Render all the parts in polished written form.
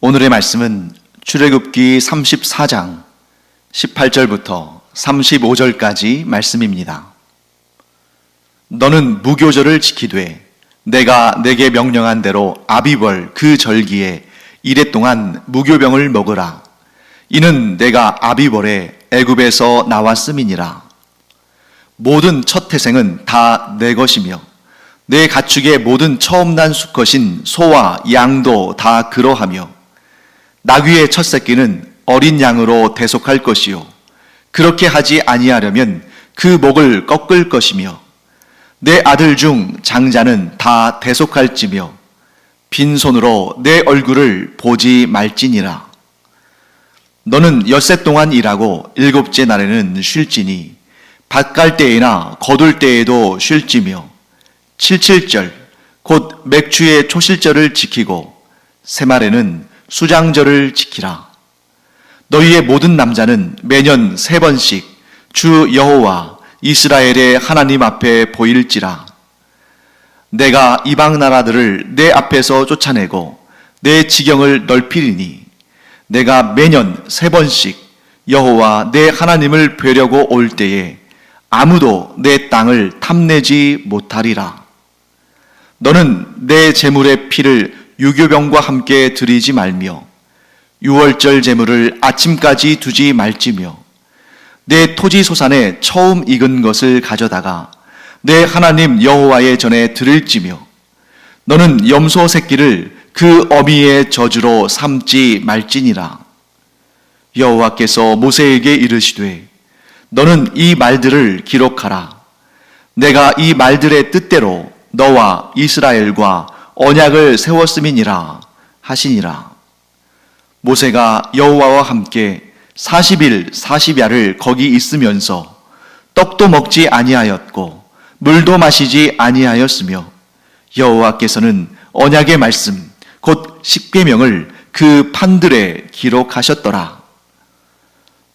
오늘의 말씀은 출애굽기 34장 18절부터 35절까지 말씀입니다. 너는 무교절을 지키되 내가 내게 명령한 대로 아비벌 그 절기에 이레 동안 무교병을 먹으라. 이는 내가 아비벌에 애굽에서 나왔음이니라. 모든 첫 태생은 다 내 것이며 내 가축의 모든 처음 난 수컷인 소와 양도 다 그러하며 나귀의 첫 새끼는 어린 양으로 대속할 것이요 그렇게 하지 아니하려면 그 목을 꺾을 것이며 내 아들 중 장자는 다 대속할지며 빈손으로 내 얼굴을 보지 말지니라. 너는 엿새 동안 일하고 일곱째 날에는 쉴지니 밭 갈 때에나 거둘 때에도 쉴지며 칠칠절 곧 맥추의 초실절을 지키고 새말에는 수장절을 지키라. 너희의 모든 남자는 매년 3번씩 주 여호와 이스라엘의 하나님 앞에 보일지라. 내가 이방 나라들을 내 앞에서 쫓아내고 내 지경을 넓히리니 내가 매년 3번씩 여호와 내 하나님을 뵈려고 올 때에 아무도 내 땅을 탐내지 못하리라. 너는 내 제물의 피를 유교병과 함께 드리지 말며 유월절 제물을 아침까지 두지 말지며 내 토지 소산에 처음 익은 것을 가져다가 내 하나님 여호와의 전에 드릴지며 너는 염소 새끼를 그 어미의 저주로 삼지 말지니라. 여호와께서 모세에게 이르시되 너는 이 말들을 기록하라. 내가 이 말들의 뜻대로 너와 이스라엘과 언약을 세웠음이니라 하시니라. 모세가 여호와와 함께 40일 40야를 거기 있으면서 떡도 먹지 아니하였고 물도 마시지 아니하였으며 여호와께서는 언약의 말씀 곧 십계명을 그 판들에 기록하셨더라.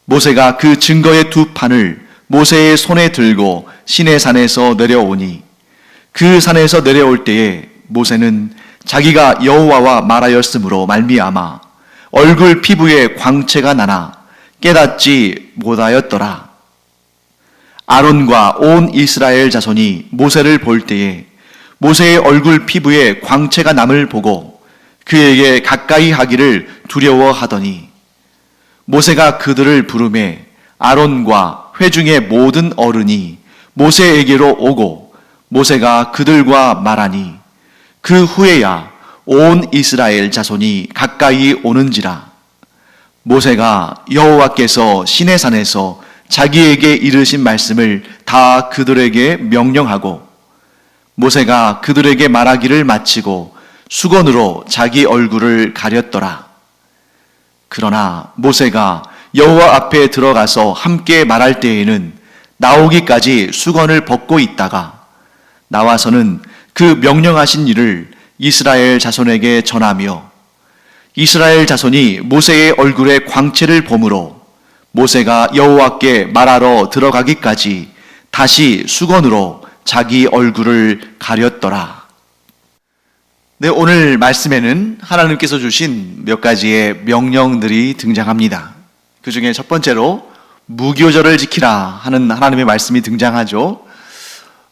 모세가 그 증거의 2판을 모세의 손에 들고 시내산에서 내려오니 그 산에서 내려올 때에 모세는 자기가 여호와와 말하였으므로 말미암아 얼굴 피부에 광채가 나나 깨닫지 못하였더라. 아론과 온 이스라엘 자손이 모세를 볼 때에 모세의 얼굴 피부에 광채가 남을 보고 그에게 가까이 하기를 두려워하더니 모세가 그들을 부르매 아론과 회중의 모든 어른이 모세에게로 오고 모세가 그들과 말하니 그 후에야 온 이스라엘 자손이 가까이 오는지라. 모세가 여호와께서 시내산에서 자기에게 이르신 말씀을 다 그들에게 명령하고 모세가 그들에게 말하기를 마치고 수건으로 자기 얼굴을 가렸더라. 그러나 모세가 여호와 앞에 들어가서 함께 말할 때에는 나오기까지 수건을 벗고 있다가 나와서는 그 명령하신 일을 이스라엘 자손에게 전하며 이스라엘 자손이 모세의 얼굴에 광채를 보므로 모세가 여호와께 말하러 들어가기까지 다시 수건으로 자기 얼굴을 가렸더라. 네, 오늘 말씀에는 하나님께서 주신 몇 가지의 명령들이 등장합니다. 그 중에 첫 번째로 무교절을 지키라 하는 하나님의 말씀이 등장하죠.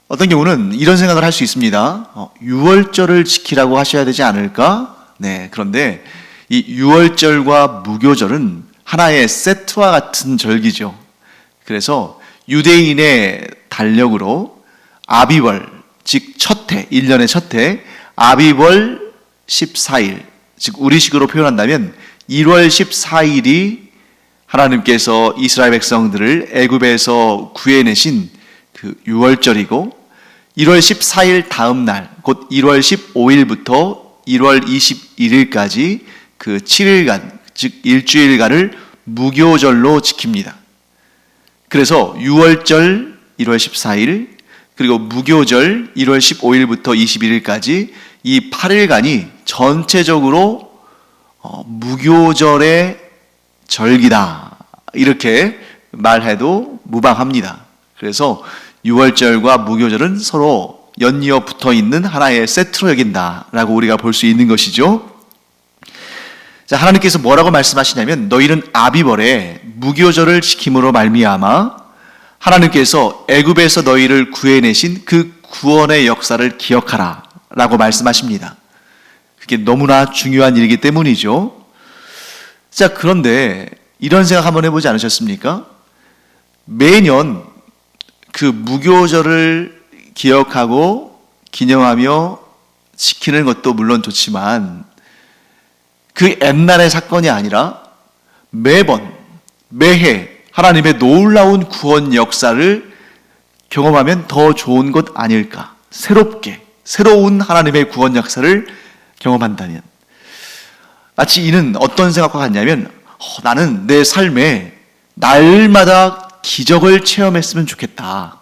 어떤 경우는 이런 생각을 할 수 있습니다. 유월절을 지키라고 하셔야 되지 않을까? 네, 그런데 이 유월절과 무교절은 하나의 세트와 같은 절기죠. 그래서 유대인의 달력으로 아비벌, 즉 첫 해, 1년의 첫 해, 아비벌 14일, 즉 우리식으로 표현한다면 1월 14일이 하나님께서 이스라엘 백성들을 애굽에서 구해내신 그 유월절이고 1월 14일 다음 날, 곧 1월 15일부터 1월 21일까지 그 7일간, 즉 일주일간을 무교절로 지킵니다. 그래서 유월절 1월 14일, 그리고 무교절 1월 15일부터 21일까지 이 8일간이 전체적으로 무교절의 절기다, 이렇게 말해도 무방합니다. 그래서 유월절과 무교절은 서로 연이어 붙어 있는 하나의 세트로 여긴다라고 우리가 볼 수 있는 것이죠. 자, 하나님께서 뭐라고 말씀하시냐면 너희는 아비벌에 무교절을 지킴으로 말미암아 하나님께서 애굽에서 너희를 구해내신 그 구원의 역사를 기억하라 라고 말씀하십니다. 그게 너무나 중요한 일이기 때문이죠. 자, 그런데 이런 생각 한번 해보지 않으셨습니까? 매년 그 무교절을 기억하고 기념하며 지키는 것도 물론 좋지만 그 옛날의 사건이 아니라 매번 매해 하나님의 놀라운 구원 역사를 경험하면 더 좋은 것 아닐까? 새로운 하나님의 구원 역사를 경험한다면 마치 이는 어떤 생각과 같냐면 나는 내 삶에 날마다 기적을 체험했으면 좋겠다.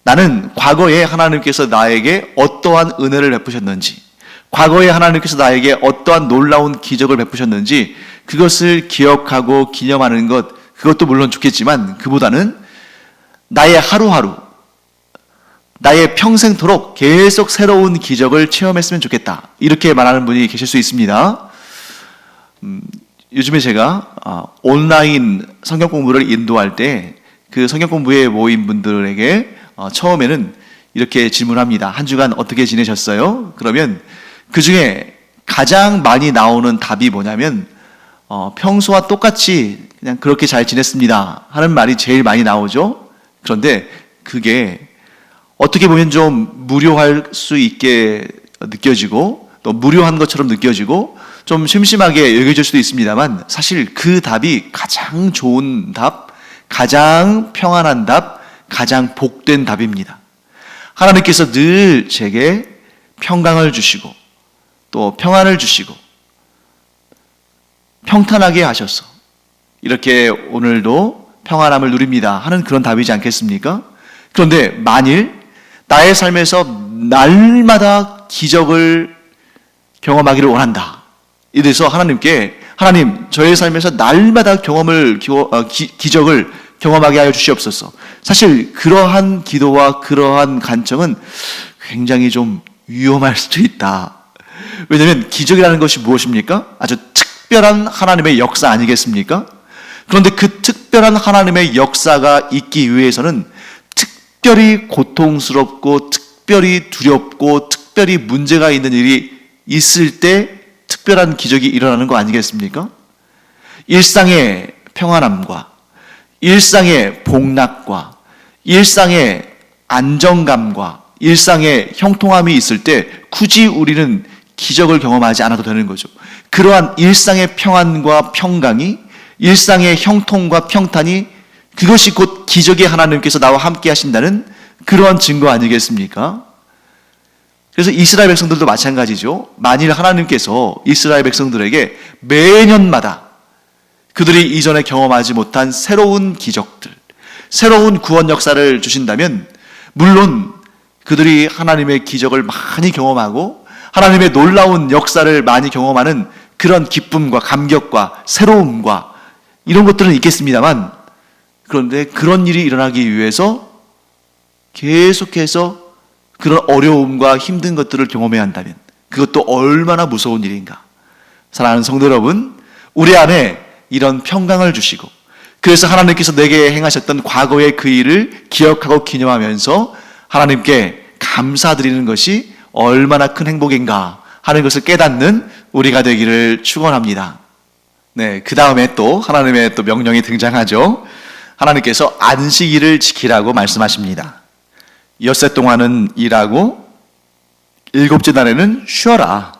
나는 과거에 하나님께서 나에게 어떠한 은혜를 베푸셨는지, 과거에 하나님께서 나에게 어떠한 놀라운 기적을 베푸셨는지 그것을 기억하고 기념하는 것, 그것도 물론 좋겠지만 그보다는 나의 하루하루, 나의 평생토록 계속 새로운 기적을 체험했으면 좋겠다. 이렇게 말하는 분이 계실 수 있습니다. 요즘에 제가 온라인 성경 공부를 인도할 때 그 성경 공부에 모인 분들에게 처음에는 이렇게 질문합니다. 한 주간 어떻게 지내셨어요? 그러면 그 중에 가장 많이 나오는 답이 뭐냐면 평소와 똑같이 그냥 그렇게 잘 지냈습니다 하는 말이 제일 많이 나오죠. 그런데 그게 어떻게 보면 좀 무료할 수 있게 느껴지고 또 무료한 것처럼 느껴지고 좀 심심하게 여겨질 수도 있습니다만 사실 그 답이 가장 좋은 답, 가장 평안한 답, 가장 복된 답입니다. 하나님께서 늘 제게 평강을 주시고 또 평안을 주시고 평탄하게 하셔서 이렇게 오늘도 평안함을 누립니다 하는 그런 답이지 않겠습니까? 그런데 만일 나의 삶에서 날마다 기적을 경험하기를 원한다. 이래서 하나님께 하나님 저의 삶에서 날마다 기적을 경험하게 하여 주시옵소서. 사실 그러한 기도와 그러한 간청은 굉장히 좀 위험할 수도 있다. 왜냐하면 기적이라는 것이 무엇입니까? 아주 특별한 하나님의 역사 아니겠습니까? 그런데 그 특별한 하나님의 역사가 있기 위해서는 특별히 고통스럽고 특별히 두렵고 특별히 문제가 있는 일이 있을 때 특별한 기적이 일어나는 거 아니겠습니까? 일상의 평안함과 일상의 복락과 일상의 안정감과 일상의 형통함이 있을 때 굳이 우리는 기적을 경험하지 않아도 되는 거죠. 그러한 일상의 평안과 평강이 일상의 형통과 평탄이 그것이 곧 기적의 하나님께서 나와 함께 하신다는 그러한 증거 아니겠습니까? 그래서 이스라엘 백성들도 마찬가지죠. 만일 하나님께서 이스라엘 백성들에게 매년마다 그들이 이전에 경험하지 못한 새로운 기적들, 새로운 구원 역사를 주신다면 물론 그들이 하나님의 기적을 많이 경험하고 하나님의 놀라운 역사를 많이 경험하는 그런 기쁨과 감격과 새로움과 이런 것들은 있겠습니다만 그런데 그런 일이 일어나기 위해서 계속해서 그런 어려움과 힘든 것들을 경험해야 한다면 그것도 얼마나 무서운 일인가. 사랑하는 성도 여러분, 우리 안에 이런 평강을 주시고 그래서 하나님께서 내게 행하셨던 과거의 그 일을 기억하고 기념하면서 하나님께 감사드리는 것이 얼마나 큰 행복인가 하는 것을 깨닫는 우리가 되기를 축원합니다. 네, 그 다음에 또 하나님의 또 명령이 등장하죠. 하나님께서 안식일을 지키라고 말씀하십니다. 엿새 동안은 일하고 일곱째 날에는 쉬어라.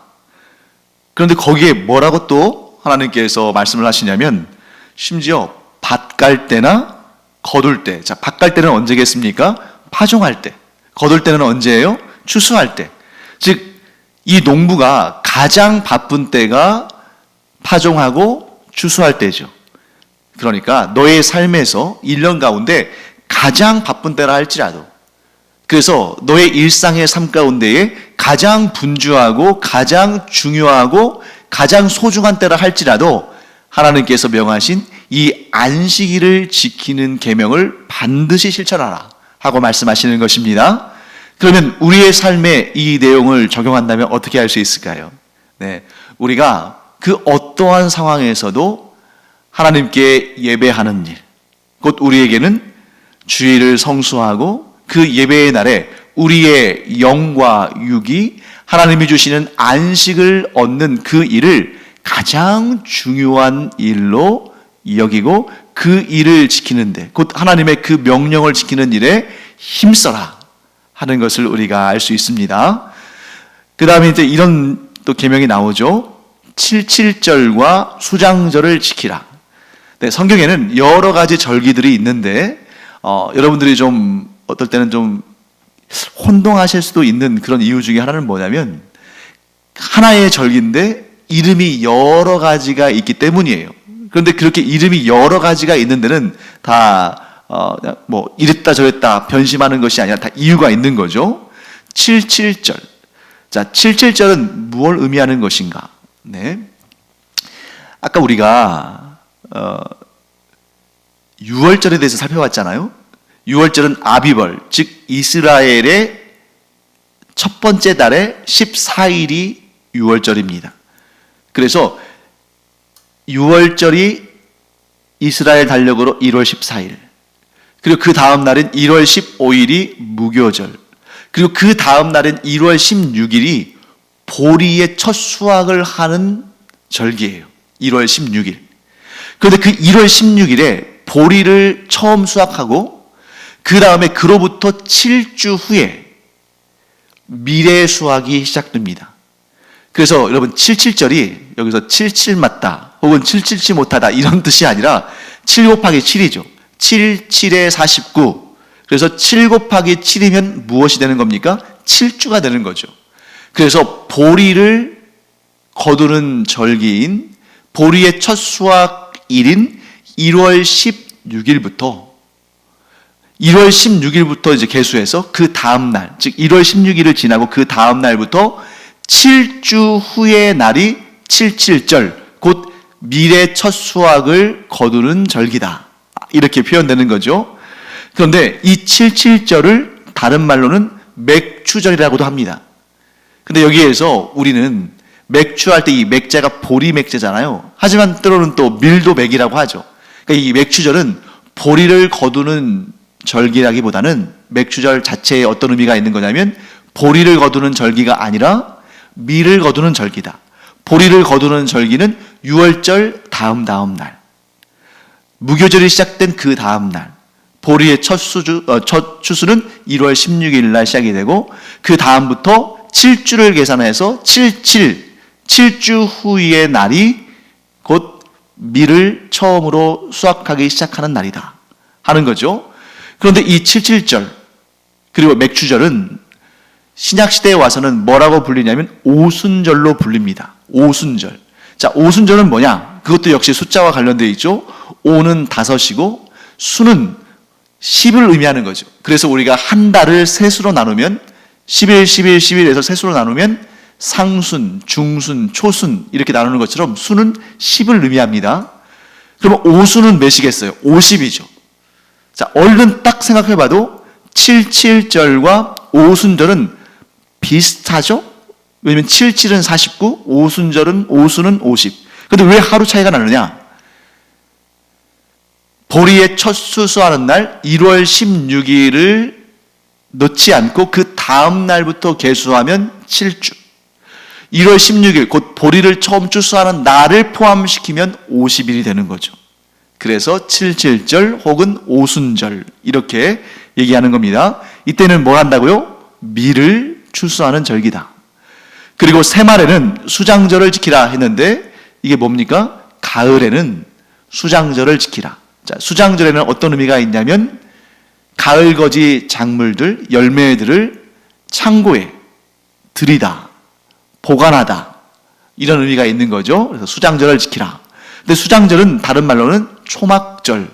그런데 거기에 뭐라고 또 하나님께서 말씀을 하시냐면 심지어 밭 갈 때나 거둘 때. 자, 밭 갈 때는 언제겠습니까? 파종할 때. 거둘 때는 언제예요? 추수할 때. 즉 이 농부가 가장 바쁜 때가 파종하고 추수할 때죠. 그러니까 너의 삶에서 1년 가운데 가장 바쁜 때라 할지라도 그래서 너의 일상의 삶 가운데에 가장 분주하고 가장 중요하고 가장 소중한 때라 할지라도 하나님께서 명하신 이 안식일을 지키는 계명을 반드시 실천하라 하고 말씀하시는 것입니다. 그러면 우리의 삶에 이 내용을 적용한다면 어떻게 할 수 있을까요? 네, 우리가 그 어떠한 상황에서도 하나님께 예배하는 일, 곧 우리에게는 주일을 성수하고 그 예배의 날에 우리의 영과 육이 하나님이 주시는 안식을 얻는 그 일을 가장 중요한 일로 여기고 그 일을 지키는데, 곧 하나님의 그 명령을 지키는 일에 힘써라 하는 것을 우리가 알 수 있습니다. 그 다음에 이제 이런 또 계명이 나오죠. 77절과 수장절을 지키라. 네, 성경에는 여러 가지 절기들이 있는데 여러분들이 좀 어떨 때는 좀 혼동하실 수도 있는 그런 이유 중에 하나는 뭐냐면, 하나의 절기인데 이름이 여러 가지가 있기 때문이에요. 그런데 그렇게 이름이 여러 가지가 있는 데는 다 뭐 이랬다 저랬다 변심하는 것이 아니라 다 이유가 있는 거죠. 77절. 자, 77절은 무엇을 의미하는 것인가? 네. 아까 우리가 6월절에 대해서 살펴봤잖아요. 6월절은 아비벌, 즉 이스라엘의 첫 번째 달의 14일이 6월절입니다. 그래서 6월절이 이스라엘 달력으로 1월 14일, 그리고 그 다음 날은 1월 15일이 무교절, 그리고 그 다음 날은 1월 16일이 보리의 첫 수확을 하는 절기예요. 1월 16일. 그런데 그 1월 16일에 보리를 처음 수확하고 그 다음에 그로부터 7주 후에 미래 수확이 시작됩니다. 그래서 여러분 77절이 여기서 77 맞다 혹은 777 못하다 이런 뜻이 아니라 7 곱하기 7이죠. 7, 7에 49. 그래서 7 곱하기 7이면 무엇이 되는 겁니까? 7주가 되는 거죠. 그래서 보리를 거두는 절기인 보리의 첫 수확일인 1월 16일부터 이제 계수해서 그 다음 날, 즉 1월 16일을 지나고 그 다음 날부터 7주 후의 날이 77절, 곧 미래 첫 수확을 거두는 절기다. 이렇게 표현되는 거죠. 그런데 이 77절을 다른 말로는 맥추절이라고도 합니다. 근데 여기에서 우리는 맥추할 때 이 맥자가 보리 맥자잖아요. 하지만 때로는 또 밀도 맥이라고 하죠. 그러니까 이 맥추절은 보리를 거두는 절기라기보다는 맥추절 자체에 어떤 의미가 있는 거냐면 보리를 거두는 절기가 아니라 밀을 거두는 절기다. 보리를 거두는 절기는 6월절 다음 날, 무교절이 시작된 그 다음 날, 보리의 첫 추수는 1월 16일 날 시작이 되고 그 다음부터 7주를 계산해서 7주 후의 날이 곧 밀을 처음으로 수확하기 시작하는 날이다 하는 거죠. 그런데 이 77절 그리고 맥추절은 신약시대에 와서는 뭐라고 불리냐면 오순절로 불립니다. 오순절. 자, 오순절은 뭐냐? 그것도 역시 숫자와 관련되어 있죠. 오는 5이고 수는 10을 의미하는 거죠. 그래서 우리가 한 달을 셋으로 나누면 11, 11, 11에서 셋으로 나누면 상순, 중순, 초순 이렇게 나누는 것처럼 수는 10을 의미합니다. 그러면 오수는 몇이겠어요? 50이죠. 자, 얼른 딱 생각해봐도 77절과 오순절은 비슷하죠? 왜냐면 77은 49, 오수는 50. 그런데 왜 하루 차이가 나느냐? 보리의 첫 수수하는 날 1월 16일을 놓지 않고 그 다음 날부터 계수하면 7주. 1월 16일 곧 보리를 처음 추수하는 날을 포함시키면 50일이 되는 거죠. 그래서 77절 혹은 오순절 이렇게 얘기하는 겁니다. 이때는 뭘 한다고요? 밀을 추수하는 절기다. 그리고 새말에는 수장절을 지키라 했는데 이게 뭡니까? 가을에는 수장절을 지키라. 자, 수장절에는 어떤 의미가 있냐면 가을거지 작물들, 열매들을 창고에 들이다, 보관하다 이런 의미가 있는 거죠. 그래서 수장절을 지키라. 근데 수장절은 다른 말로는 초막절,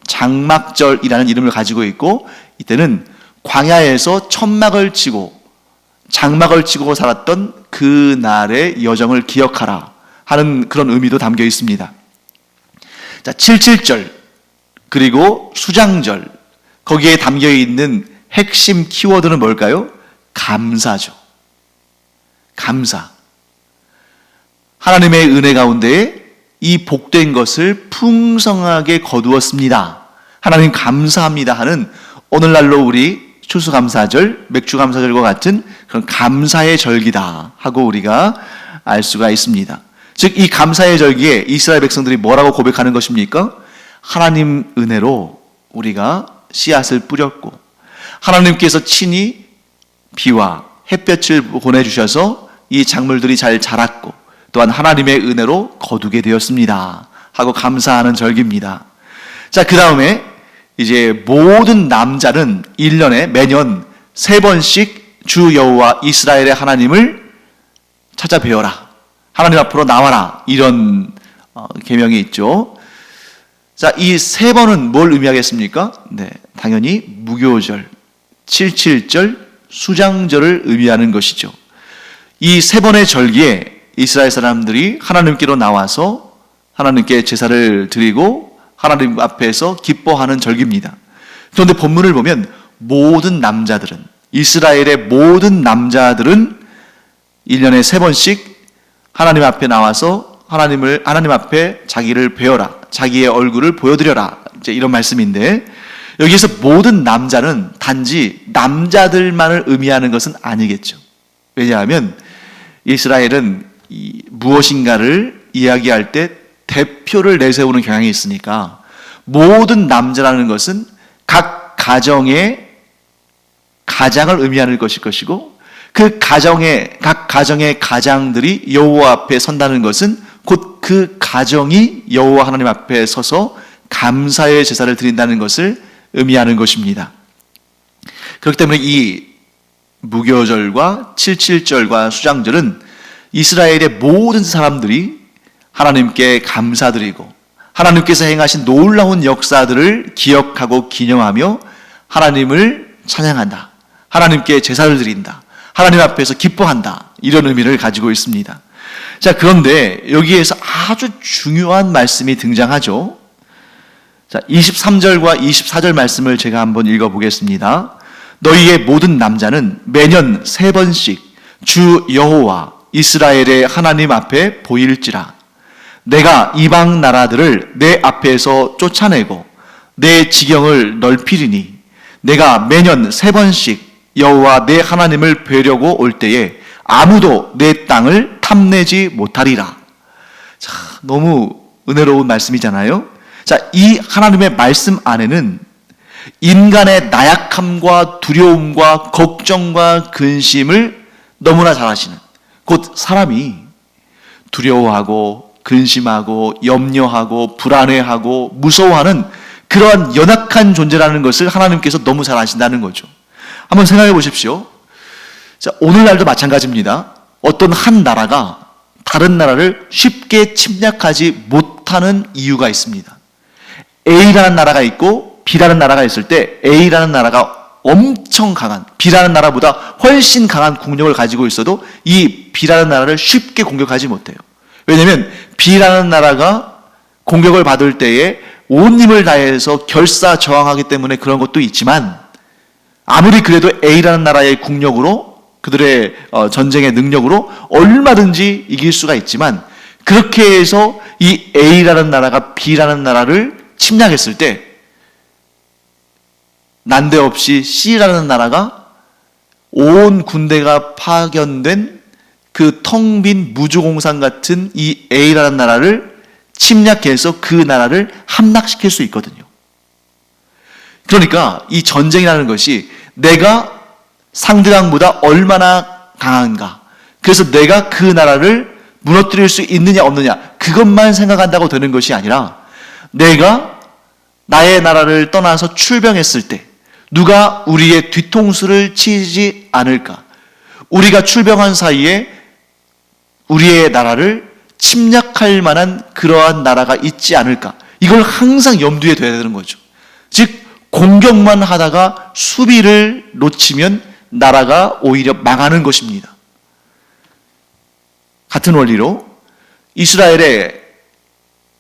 장막절이라는 이름을 가지고 있고 이때는 광야에서 천막을 치고 장막을 치고 살았던 그 날의 여정을 기억하라 하는 그런 의미도 담겨 있습니다. 자, 77절 그리고 수장절 거기에 담겨 있는 핵심 키워드는 뭘까요? 감사죠. 감사. 하나님의 은혜 가운데 이 복된 것을 풍성하게 거두었습니다. 하나님 감사합니다 하는 오늘날로 우리 추수감사절, 맥주감사절과 같은 그런 감사의 절기다 하고 우리가 알 수가 있습니다. 즉 이 감사의 절기에 이스라엘 백성들이 뭐라고 고백하는 것입니까? 하나님 은혜로 우리가 씨앗을 뿌렸고 하나님께서 친히 비와 햇볕을 보내주셔서 이 작물들이 잘 자랐고 또한 하나님의 은혜로 거두게 되었습니다 하고 감사하는 절기입니다. 자, 그 다음에 이제 모든 남자는 1년에 매년 3번씩 주 여호와 이스라엘의 하나님을 찾아뵈어라, 하나님 앞으로 나와라, 이런 계명이 있죠. 자, 이 3번은 뭘 의미하겠습니까? 네, 당연히 무교절, 77절, 수장절을 의미하는 것이죠. 이 3번의 절기에 이스라엘 사람들이 하나님께로 나와서 하나님께 제사를 드리고 하나님 앞에서 기뻐하는 절기입니다. 그런데 본문을 보면 모든 남자들은, 이스라엘의 모든 남자들은 1년에 3번씩 하나님 앞에 나와서 하나님 앞에 자기를 뵈어라, 자기의 얼굴을 보여드려라, 이제 이런 말씀인데, 여기에서 모든 남자는 단지 남자들만을 의미하는 것은 아니겠죠. 왜냐하면 이스라엘은 무엇인가를 이야기할 때 대표를 내세우는 경향이 있으니까 모든 남자라는 것은 각 가정의 가장을 의미하는 것일 것이고, 그 가정의 각 가정의 가장들이 여호와 앞에 선다는 것은 곧 그 가정이 여호와 하나님 앞에 서서 감사의 제사를 드린다는 것을 의미하는 것입니다. 그렇기 때문에 이 무교절과 77절과 수장절은 이스라엘의 모든 사람들이 하나님께 감사드리고 하나님께서 행하신 놀라운 역사들을 기억하고 기념하며 하나님을 찬양한다, 하나님께 제사를 드린다, 하나님 앞에서 기뻐한다, 이런 의미를 가지고 있습니다. 자, 그런데 여기에서 아주 중요한 말씀이 등장하죠. 자, 23절과 24절 말씀을 제가 한번 읽어보겠습니다. 너희의 모든 남자는 매년 3번씩 주 여호와 이스라엘의 하나님 앞에 보일지라. 내가 이방 나라들을 내 앞에서 쫓아내고 내 지경을 넓히리니 내가 매년 3번씩 여호와 내 하나님을 뵈려고 올 때에 아무도 내 땅을 탐내지 못하리라. 자, 너무 은혜로운 말씀이잖아요. 자, 이 하나님의 말씀 안에는 인간의 나약함과 두려움과 걱정과 근심을 너무나 잘 아시는, 곧 사람이 두려워하고 근심하고 염려하고 불안해하고 무서워하는 그러한 연약한 존재라는 것을 하나님께서 너무 잘 아신다는 거죠. 한번 생각해 보십시오. 자, 오늘날도 마찬가지입니다. 어떤 한 나라가 다른 나라를 쉽게 침략하지 못하는 이유가 있습니다. A라는 나라가 있고 B라는 나라가 있을 때 A라는 나라가 엄청 강한, B라는 나라보다 훨씬 강한 국력을 가지고 있어도 이 B라는 나라를 쉽게 공격하지 못해요. 왜냐하면 B라는 나라가 공격을 받을 때에 온 힘을 다해서 결사 저항하기 때문에 그런 것도 있지만, 아무리 그래도 A라는 나라의 국력으로, 그들의 전쟁의 능력으로 얼마든지 이길 수가 있지만, 그렇게 해서 이 A라는 나라가 B라는 나라를 침략했을 때 난데없이 C라는 나라가 온 군대가 파견된 그 텅 빈 무주공산 같은 이 A라는 나라를 침략해서 그 나라를 함락시킬 수 있거든요. 그러니까 이 전쟁이라는 것이 내가 상대방보다 얼마나 강한가, 그래서 내가 그 나라를 무너뜨릴 수 있느냐 없느냐, 그것만 생각한다고 되는 것이 아니라, 내가 나의 나라를 떠나서 출병했을 때 누가 우리의 뒤통수를 치지 않을까, 우리가 출병한 사이에 우리의 나라를 침략할 만한 그러한 나라가 있지 않을까, 이걸 항상 염두에 둬야 되는 거죠. 즉 공격만 하다가 수비를 놓치면 나라가 오히려 망하는 것입니다. 같은 원리로 이스라엘의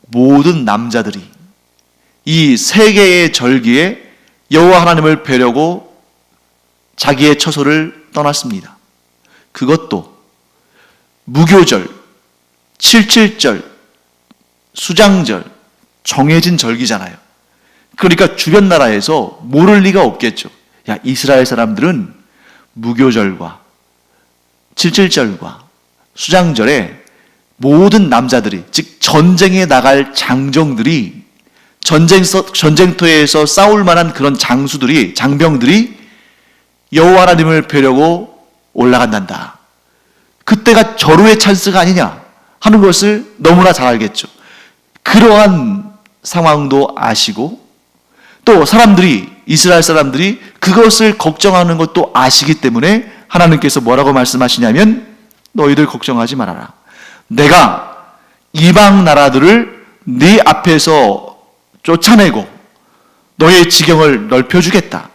모든 남자들이 이 세 개의 절기에 여호와 하나님을 뵈려고 자기의 처소를 떠났습니다. 그것도 무교절, 칠칠절, 수장절, 정해진 절기잖아요. 그러니까 주변 나라에서 모를 리가 없겠죠. 야, 이스라엘 사람들은 무교절과 칠칠절과 수장절에 모든 남자들이, 즉 전쟁에 나갈 장정들이, 전쟁터에서 싸울 만한 그런 장병들이 여호와 하나님을 뵈려고 올라간단다. 그때가 절호의 찬스가 아니냐 하는 것을 너무나 잘 알겠죠. 그러한 상황도 아시고, 또 이스라엘 사람들이 그것을 걱정하는 것도 아시기 때문에 하나님께서 뭐라고 말씀하시냐면, 너희들 걱정하지 말아라. 내가 이방 나라들을 네 앞에서 쫓아내고 너희의 지경을 넓혀주겠다.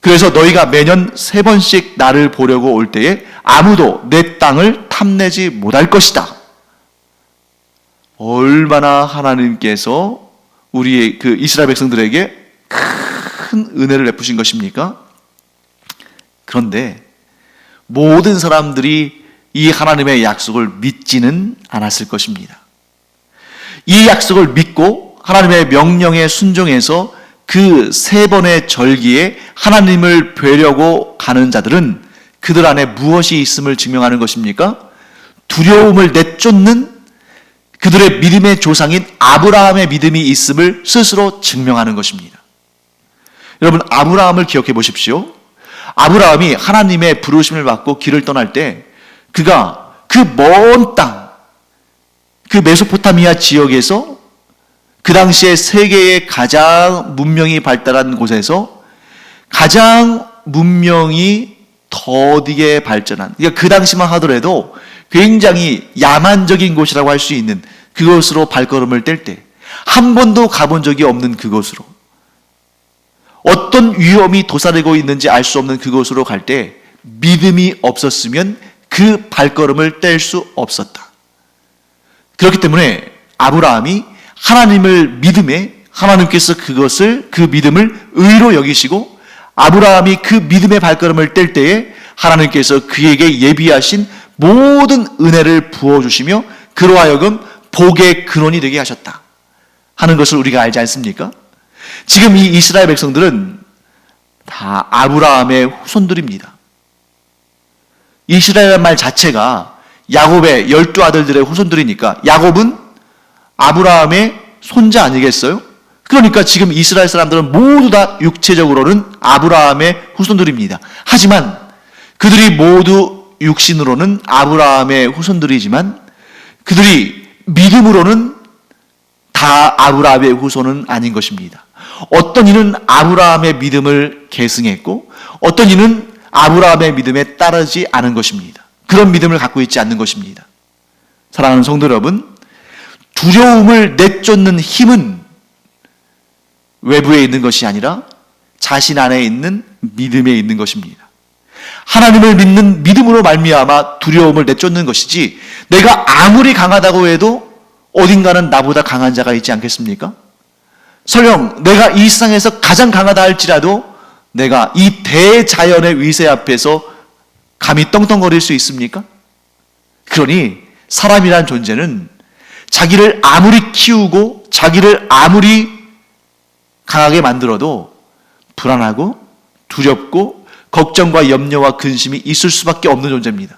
그래서 너희가 매년 3번씩 나를 보려고 올 때에 아무도 내 땅을 탐내지 못할 것이다. 얼마나 하나님께서 우리의 그 이스라엘 백성들에게 큰 은혜를 베푸신 것입니까? 그런데 모든 사람들이 이 하나님의 약속을 믿지는 않았을 것입니다. 이 약속을 믿고 하나님의 명령에 순종해서 그 3번의 절기에 하나님을 뵈려고 가는 자들은 그들 안에 무엇이 있음을 증명하는 것입니까? 두려움을 내쫓는 그들의 믿음의 조상인 아브라함의 믿음이 있음을 스스로 증명하는 것입니다. 여러분, 아브라함을 기억해 보십시오. 아브라함이 하나님의 부르심을 받고 길을 떠날 때 그가 그 먼 땅, 그 메소포타미아 지역에서 그 당시에 세계의 가장 문명이 발달한 곳에서 가장 문명이 더디게 발전한, 그러니까 그 당시만 하더라도 굉장히 야만적인 곳이라고 할 수 있는 그곳으로 발걸음을 뗄 때, 한 번도 가본 적이 없는 그곳으로, 어떤 위험이 도사리고 있는지 알 수 없는 그곳으로 갈 때 믿음이 없었으면 그 발걸음을 뗄 수 없었다. 그렇기 때문에 아브라함이 하나님을 믿음에, 하나님께서 그 믿음을 의로 여기시고 아브라함이 그 믿음의 발걸음을 뗄 때에 하나님께서 그에게 예비하신 모든 은혜를 부어주시며 그로 하여금 복의 근원이 되게 하셨다 하는 것을 우리가 알지 않습니까? 지금 이 이스라엘 백성들은 다 아브라함의 후손들입니다. 이스라엘 말 자체가 야곱의 12아들들의 후손들이니까 야곱은 아브라함의 손자 아니겠어요? 그러니까 지금 이스라엘 사람들은 모두 다 육체적으로는 아브라함의 후손들입니다. 하지만 그들이 모두 육신으로는 아브라함의 후손들이지만 그들이 믿음으로는 다 아브라함의 후손은 아닌 것입니다. 어떤 이는 아브라함의 믿음을 계승했고 어떤 이는 아브라함의 믿음에 따르지 않은 것입니다. 그런 믿음을 갖고 있지 않는 것입니다. 사랑하는 성도 여러분, 두려움을 내쫓는 힘은 외부에 있는 것이 아니라 자신 안에 있는 믿음에 있는 것입니다. 하나님을 믿는 믿음으로 말미암아 두려움을 내쫓는 것이지, 내가 아무리 강하다고 해도 어딘가는 나보다 강한 자가 있지 않겠습니까? 설령 내가 이 세상에서 가장 강하다 할지라도 내가 이 대자연의 위세 앞에서 감히 떵떵거릴 수 있습니까? 그러니 사람이란 존재는 자기를 아무리 키우고 자기를 아무리 강하게 만들어도 불안하고 두렵고 걱정과 염려와 근심이 있을 수밖에 없는 존재입니다.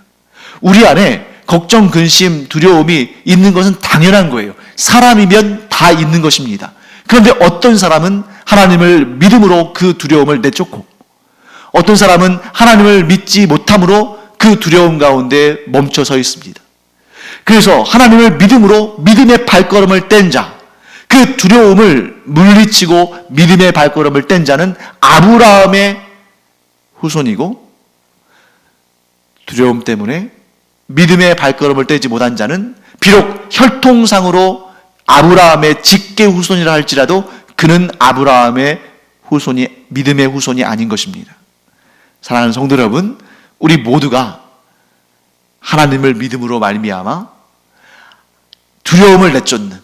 우리 안에 걱정, 근심, 두려움이 있는 것은 당연한 거예요. 사람이면 다 있는 것입니다. 그런데 어떤 사람은 하나님을 믿음으로 그 두려움을 내쫓고 어떤 사람은 하나님을 믿지 못함으로 그 두려움 가운데 멈춰 서 있습니다. 그래서 하나님을 믿음으로 믿음의 발걸음을 뗀 자, 그 두려움을 물리치고 믿음의 발걸음을 뗀 자는 아브라함의 후손이고, 두려움 때문에 믿음의 발걸음을 떼지 못한 자는 비록 혈통상으로 아브라함의 직계 후손이라 할지라도 그는 아브라함의 후손이, 믿음의 후손이 아닌 것입니다. 사랑하는 성도 여러분, 우리 모두가 하나님을 믿음으로 말미암아 두려움을 내쫓는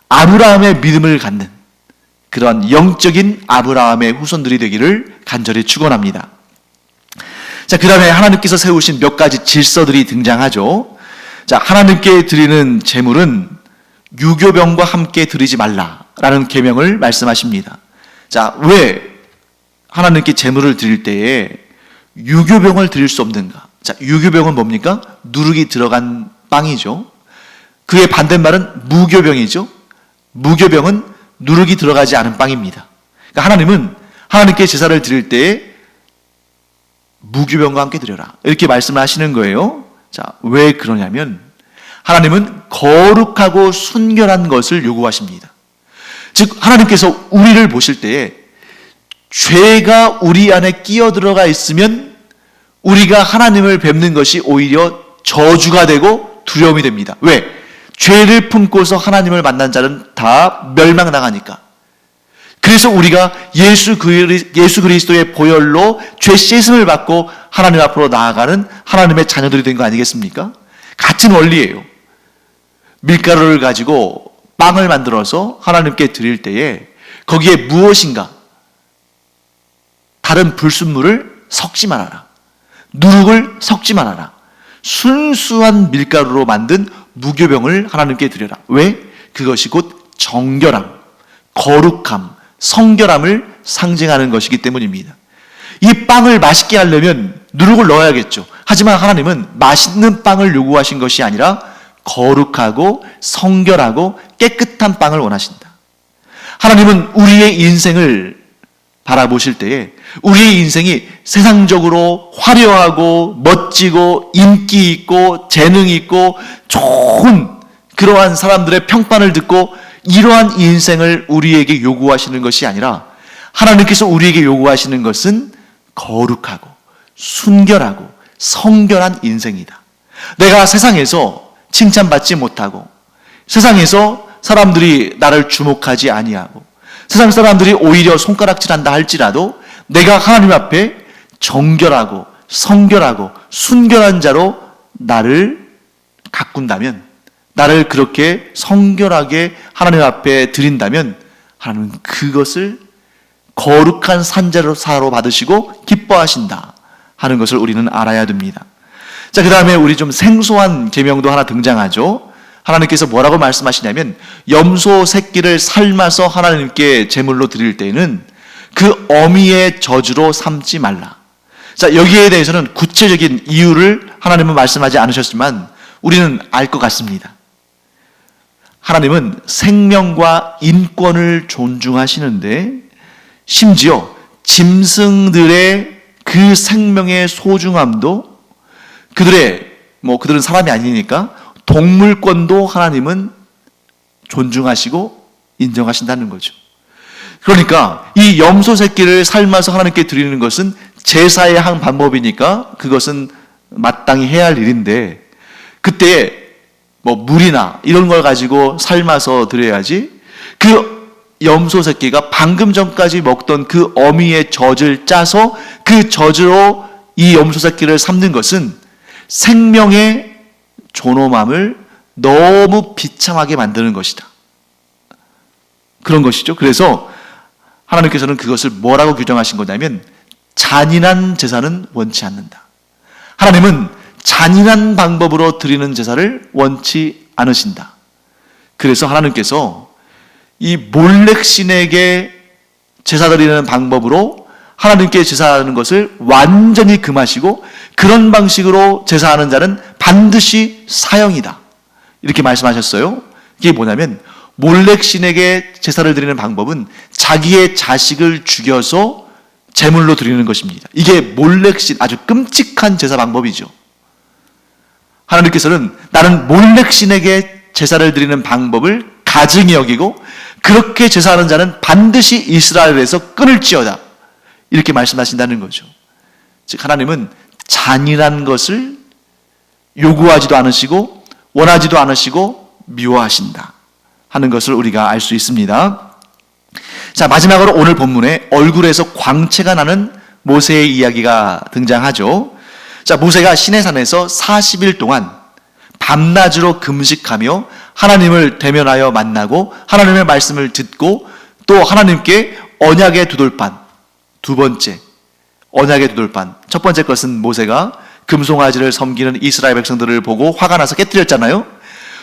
아브라함의 믿음을 갖는 그러한 영적인 아브라함의 후손들이 되기를 간절히 축원합니다. 자, 그 다음에 하나님께서 세우신 몇 가지 질서들이 등장하죠. 자, 하나님께 드리는 제물은 유교병과 함께 드리지 말라라는 계명을 말씀하십니다. 자, 왜 하나님께 제물을 드릴 때에 유교병을 드릴 수 없는가? 자, 유교병은 뭡니까? 누룩이 들어간 빵이죠. 그의 반대말은 무교병이죠. 무교병은 누룩이 들어가지 않은 빵입니다. 그러니까 하나님은 하나님께 제사를 드릴 때에 무교병과 함께 드려라, 이렇게 말씀을 하시는 거예요. 자, 왜 그러냐면 하나님은 거룩하고 순결한 것을 요구하십니다. 즉, 하나님께서 우리를 보실 때에 죄가 우리 안에 끼어 들어가 있으면 우리가 하나님을 뵙는 것이 오히려 저주가 되고 두려움이 됩니다. 왜? 죄를 품고서 하나님을 만난 자는 다 멸망당하니까. 그래서 우리가 예수 그리스도의 보혈로 죄 씻음을 받고 하나님 앞으로 나아가는 하나님의 자녀들이 된 거 아니겠습니까? 같은 원리예요. 밀가루를 가지고 빵을 만들어서 하나님께 드릴 때에 거기에 무엇인가 다른 불순물을 섞지 말아라, 누룩을 섞지 말아라. 순수한 밀가루로 만든 무교병을 하나님께 드려라. 왜? 그것이 곧 정결함, 거룩함, 성결함을 상징하는 것이기 때문입니다. 이 빵을 맛있게 하려면 누룩을 넣어야겠죠. 하지만 하나님은 맛있는 빵을 요구하신 것이 아니라 거룩하고 성결하고 깨끗한 빵을 원하신다. 하나님은 우리의 인생을 바라보실 때에 우리의 인생이 세상적으로 화려하고 멋지고 인기 있고 재능 있고 좋은 그러한 사람들의 평판을 듣고 이러한 인생을 우리에게 요구하시는 것이 아니라 하나님께서 우리에게 요구하시는 것은 거룩하고 순결하고 성결한 인생이다. 내가 세상에서 칭찬받지 못하고 세상에서 사람들이 나를 주목하지 아니하고 세상 사람들이 오히려 손가락질한다 할지라도 내가 하나님 앞에 정결하고 성결하고 순결한 자로 나를 가꾼다면, 나를 그렇게 성결하게 하나님 앞에 드린다면 하나님은 그것을 거룩한 산제사로 받으시고 기뻐하신다 하는 것을 우리는 알아야 됩니다. 자, 그 다음에 우리 좀 생소한 계명도 하나 등장하죠. 하나님께서 뭐라고 말씀하시냐면 염소 새끼를 삶아서 하나님께 제물로 드릴 때에는 그 어미의 저주로 삼지 말라. 자, 여기에 대해서는 구체적인 이유를 하나님은 말씀하지 않으셨지만 우리는 알 것 같습니다. 하나님은 생명과 인권을 존중하시는데 심지어 짐승들의 그 생명의 소중함도 그들은 사람이 아니니까 동물권도 하나님은 존중하시고 인정하신다는 거죠. 그러니까 이 염소 새끼를 삶아서 하나님께 드리는 것은 제사의 한 방법이니까 그것은 마땅히 해야 할 일인데 그때 물이나 이런 걸 가지고 삶아서 드려야지 그 염소 새끼가 방금 전까지 먹던 그 어미의 젖을 짜서 그 젖으로 이 염소 새끼를 삶는 것은 생명의 존엄함을 너무 비참하게 만드는 것이다. 그런 것이죠. 그래서 하나님께서는 그것을 뭐라고 규정하신 거냐면 잔인한 제사는 원치 않는다. 하나님은 잔인한 방법으로 드리는 제사를 원치 않으신다. 그래서 하나님께서 이 몰렉신에게 제사 드리는 방법으로 하나님께 제사하는 것을 완전히 금하시고 그런 방식으로 제사하는 자는 반드시 사형이다. 이렇게 말씀하셨어요. 이게 뭐냐면 몰렉신에게 제사를 드리는 방법은 자기의 자식을 죽여서 제물로 드리는 것입니다. 이게 몰렉신 아주 끔찍한 제사 방법이죠. 하나님께서는 나는 몰렉신에게 제사를 드리는 방법을 가증히 여기고 그렇게 제사하는 자는 반드시 이스라엘에서 끊을지어다. 이렇게 말씀하신다는 거죠. 즉 하나님은 잔인한 것을 요구하지도 않으시고 원하지도 않으시고 미워하신다 하는 것을 우리가 알 수 있습니다. 자, 마지막으로 오늘 본문에 얼굴에서 광채가 나는 모세의 이야기가 등장하죠. 자, 모세가 시내산에서 40일 동안 밤낮으로 금식하며 하나님을 대면하여 만나고 하나님의 말씀을 듣고 또 하나님께 언약의 두돌판, 두 번째 언약의 두돌판, 첫 번째 것은 모세가 금송아지를 섬기는 이스라엘 백성들을 보고 화가 나서 깨뜨렸잖아요.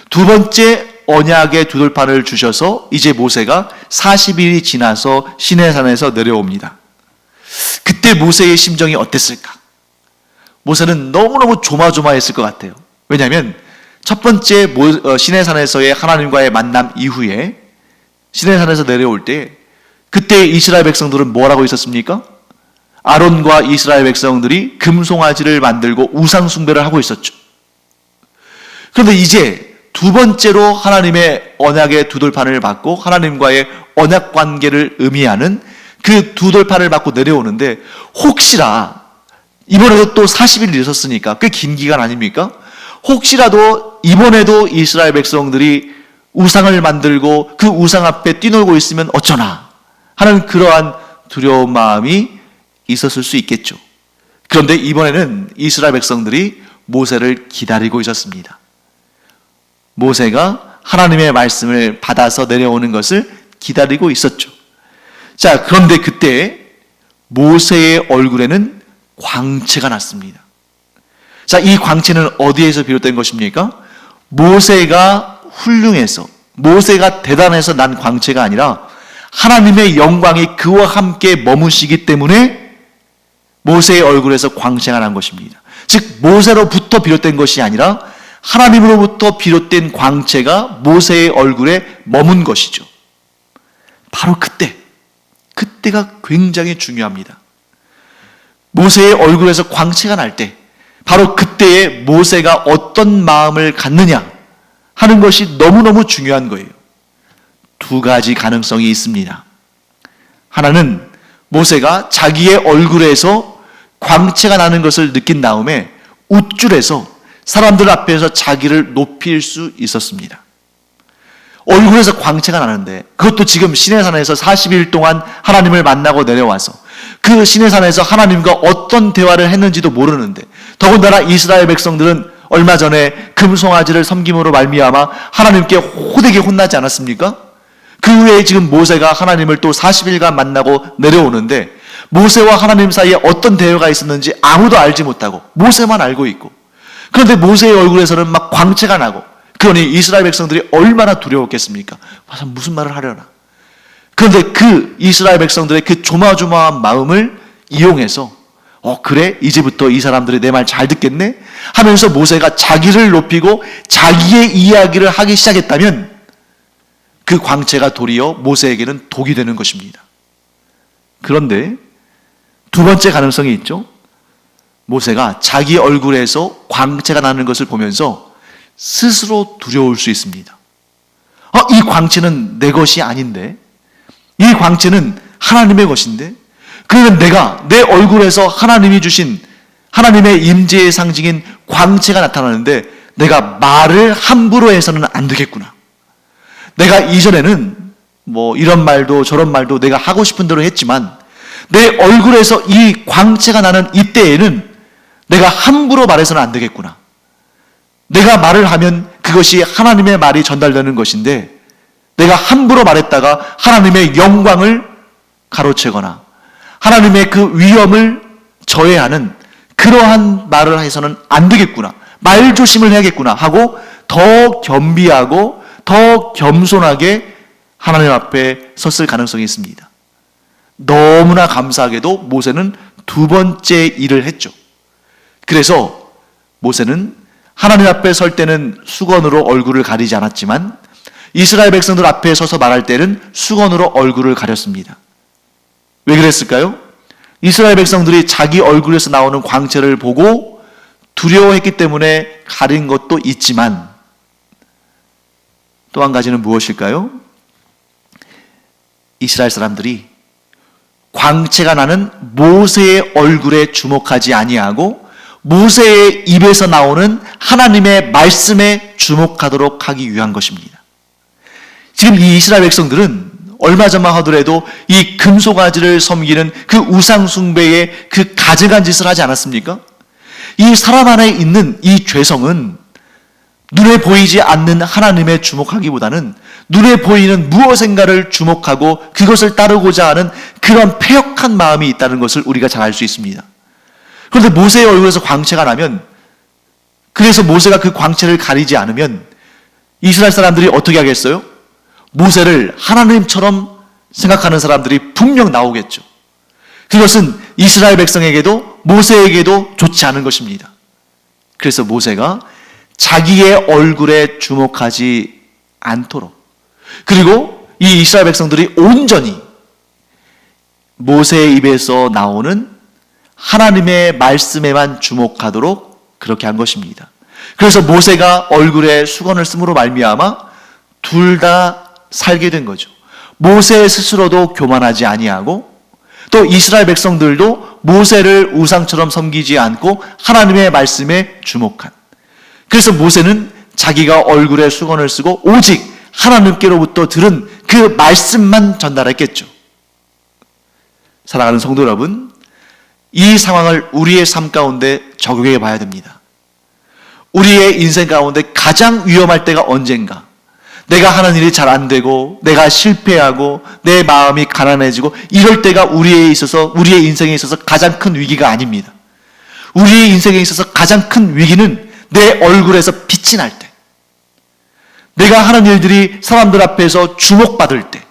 두 번째 언약의 두 돌판을 주셔서 이제 모세가 40일이 지나서 시내산에서 내려옵니다. 그때 모세의 심정이 어땠을까? 모세는 너무너무 조마조마했을 것 같아요. 왜냐하면 첫 번째 시내산에서의 하나님과의 만남 이후에 시내산에서 내려올 때 그때 이스라엘 백성들은 뭘 하고 있었습니까? 아론과 이스라엘 백성들이 금송아지를 만들고 우상 숭배를 하고 있었죠. 그런데 이제 두 번째로 하나님의 언약의 두 돌판을 받고 하나님과의 언약 관계를 의미하는 그 두 돌판을 받고 내려오는데 혹시나 이번에도 또 40일 있었으니까 꽤 긴 기간 아닙니까? 혹시라도 이번에도 이스라엘 백성들이 우상을 만들고 그 우상 앞에 뛰놀고 있으면 어쩌나 하는 그러한 두려운 마음이 있었을 수 있겠죠. 그런데 이번에는 이스라엘 백성들이 모세를 기다리고 있었습니다. 모세가 하나님의 말씀을 받아서 내려오는 것을 기다리고 있었죠. 자, 그런데 그때 모세의 얼굴에는 광채가 났습니다. 자, 이 광채는 어디에서 비롯된 것입니까? 모세가 훌륭해서, 모세가 대단해서 난 광채가 아니라 하나님의 영광이 그와 함께 머무시기 때문에 모세의 얼굴에서 광채가 난 것입니다. 즉 모세로부터 비롯된 것이 아니라 하나님으로부터 비롯된 광채가 모세의 얼굴에 머문 것이죠. 바로 그때가 굉장히 중요합니다. 모세의 얼굴에서 광채가 날 때 바로 그때에 모세가 어떤 마음을 갖느냐 하는 것이 너무너무 중요한 거예요. 두 가지 가능성이 있습니다. 하나는 모세가 자기의 얼굴에서 광채가 나는 것을 느낀 다음에 우쭐해서 사람들 앞에서 자기를 높일 수 있었습니다. 얼굴에서 광채가 나는데 그것도 지금 시내산에서 40일 동안 하나님을 만나고 내려와서 그 시내산에서 하나님과 어떤 대화를 했는지도 모르는데 더군다나 이스라엘 백성들은 얼마 전에 금송아지를 섬김으로 말미암아 하나님께 호되게 혼나지 않았습니까? 그 후에 지금 모세가 하나님을 또 40일간 만나고 내려오는데 모세와 하나님 사이에 어떤 대화가 있었는지 아무도 알지 못하고 모세만 알고 있고 그런데 모세의 얼굴에서는 막 광채가 나고 그러니 이스라엘 백성들이 얼마나 두려웠겠습니까? 와서 무슨 말을 하려나. 그런데 그 이스라엘 백성들의 그 조마조마한 마음을 이용해서 그래? 이제부터 이 사람들이 내 말 잘 듣겠네? 하면서 모세가 자기를 높이고 자기의 이야기를 하기 시작했다면 그 광채가 도리어 모세에게는 독이 되는 것입니다. 그런데 두 번째 가능성이 있죠. 모세가 자기 얼굴에서 광채가 나는 것을 보면서 스스로 두려울 수 있습니다. 이 광채는 내 것이 아닌데, 이 광채는 하나님의 것인데, 그러면 내가 내 얼굴에서 하나님이 주신 하나님의 임재의 상징인 광채가 나타나는데 내가 말을 함부로 해서는 안 되겠구나. 내가 이전에는 이런 말도 저런 말도 내가 하고 싶은 대로 했지만 내 얼굴에서 이 광채가 나는 이때에는 내가 함부로 말해서는 안 되겠구나. 내가 말을 하면 그것이 하나님의 말이 전달되는 것인데 내가 함부로 말했다가 하나님의 영광을 가로채거나 하나님의 그 위엄을 저해하는 그러한 말을 해서는 안 되겠구나. 말 조심을 해야겠구나 하고 더 겸비하고 더 겸손하게 하나님 앞에 섰을 가능성이 있습니다. 너무나 감사하게도 모세는 두 번째 일을 했죠. 그래서 모세는 하나님 앞에 설 때는 수건으로 얼굴을 가리지 않았지만 이스라엘 백성들 앞에 서서 말할 때는 수건으로 얼굴을 가렸습니다. 왜 그랬을까요? 이스라엘 백성들이 자기 얼굴에서 나오는 광채를 보고 두려워했기 때문에 가린 것도 있지만 또 한 가지는 무엇일까요? 이스라엘 사람들이 광채가 나는 모세의 얼굴에 주목하지 아니하고 모세의 입에서 나오는 하나님의 말씀에 주목하도록 하기 위한 것입니다. 지금 이 이스라엘 백성들은 얼마 전만 하더라도 이 금송아지를 섬기는 그 우상 숭배의 그 가증한 짓을 하지 않았습니까? 이 사람 안에 있는 이 죄성은 눈에 보이지 않는 하나님에 주목하기보다는 눈에 보이는 무엇인가를 주목하고 그것을 따르고자 하는 그런 패역한 마음이 있다는 것을 우리가 잘 알 수 있습니다. 그런데 모세의 얼굴에서 광채가 나면, 그래서 모세가 그 광채를 가리지 않으면 이스라엘 사람들이 어떻게 하겠어요? 모세를 하나님처럼 생각하는 사람들이 분명 나오겠죠. 그것은 이스라엘 백성에게도 모세에게도 좋지 않은 것입니다. 그래서 모세가 자기의 얼굴에 주목하지 않도록, 그리고 이 이스라엘 백성들이 온전히 모세의 입에서 나오는 하나님의 말씀에만 주목하도록 그렇게 한 것입니다. 그래서 모세가 얼굴에 수건을 씀으로 말미암아 둘 다 살게 된 거죠. 모세 스스로도 교만하지 아니하고 또 이스라엘 백성들도 모세를 우상처럼 섬기지 않고 하나님의 말씀에 주목한, 그래서 모세는 자기가 얼굴에 수건을 쓰고 오직 하나님께로부터 들은 그 말씀만 전달했겠죠. 사랑하는 성도 여러분, 이 상황을 우리의 삶 가운데 적용해 봐야 됩니다. 우리의 인생 가운데 가장 위험할 때가 언젠가, 내가 하는 일이 잘 안 되고 내가 실패하고 내 마음이 가난해지고 이럴 때가 우리의 인생에 있어서 가장 큰 위기가 아닙니다. 우리의 인생에 있어서 가장 큰 위기는 내 얼굴에서 빛이 날 때, 내가 하는 일들이 사람들 앞에서 주목받을 때,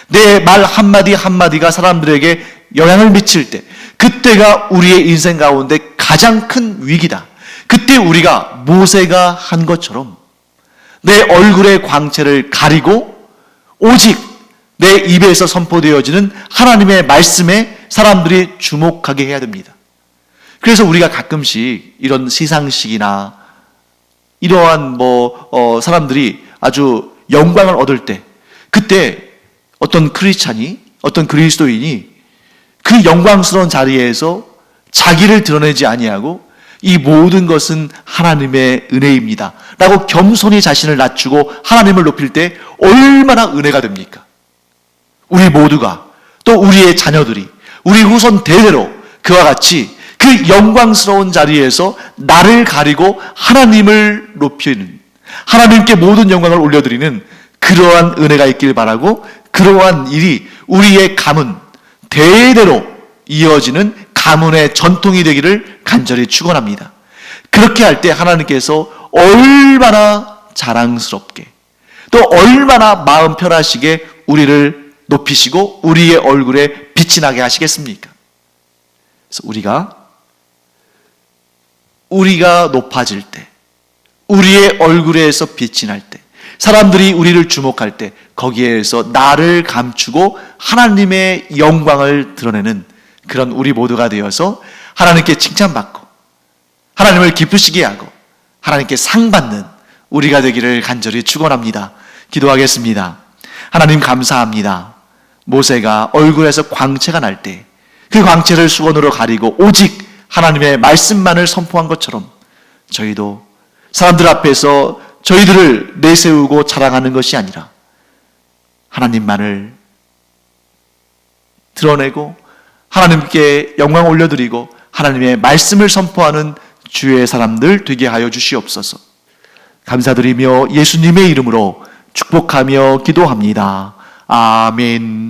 내 말 한마디 한마디가 사람들에게 영향을 미칠 때, 그때가 우리의 인생 가운데 가장 큰 위기다. 그때 우리가 모세가 한 것처럼 내 얼굴의 광채를 가리고 오직 내 입에서 선포되어지는 하나님의 말씀에 사람들이 주목하게 해야 됩니다. 그래서 우리가 가끔씩 이런 시상식이나 이러한 사람들이 아주 영광을 얻을 때, 그때 어떤 크리스찬이, 어떤 그리스도인이 그 영광스러운 자리에서 자기를 드러내지 아니하고 이 모든 것은 하나님의 은혜입니다 라고 겸손히 자신을 낮추고 하나님을 높일 때 얼마나 은혜가 됩니까? 우리 모두가, 또 우리의 자녀들이, 우리 후손 대대로 그와 같이 그 영광스러운 자리에서 나를 가리고 하나님을 높이는, 하나님께 모든 영광을 올려드리는 그러한 은혜가 있길 바라고, 그러한 일이 우리의 가문 대대로 이어지는 가문의 전통이 되기를 간절히 축원합니다. 그렇게 할 때 하나님께서 얼마나 자랑스럽게, 또 얼마나 마음 편하시게 우리를 높이시고 우리의 얼굴에 빛이 나게 하시겠습니까? 그래서 우리가 높아질 때, 우리의 얼굴에서 빛이 날 때, 사람들이 우리를 주목할 때 거기에서 나를 감추고 하나님의 영광을 드러내는 그런 우리 모두가 되어서 하나님께 칭찬받고 하나님을 기쁘시게 하고 하나님께 상 받는 우리가 되기를 간절히 축원합니다. 기도하겠습니다. 하나님 감사합니다. 모세가 얼굴에서 광채가 날 때 그 광채를 수건으로 가리고 오직 하나님의 말씀만을 선포한 것처럼 저희도 사람들 앞에서 저희들을 내세우고 자랑하는 것이 아니라 하나님만을 드러내고 하나님께 영광 올려드리고 하나님의 말씀을 선포하는 주의 사람들 되게 하여 주시옵소서. 감사드리며 예수님의 이름으로 축복하며 기도합니다. 아멘.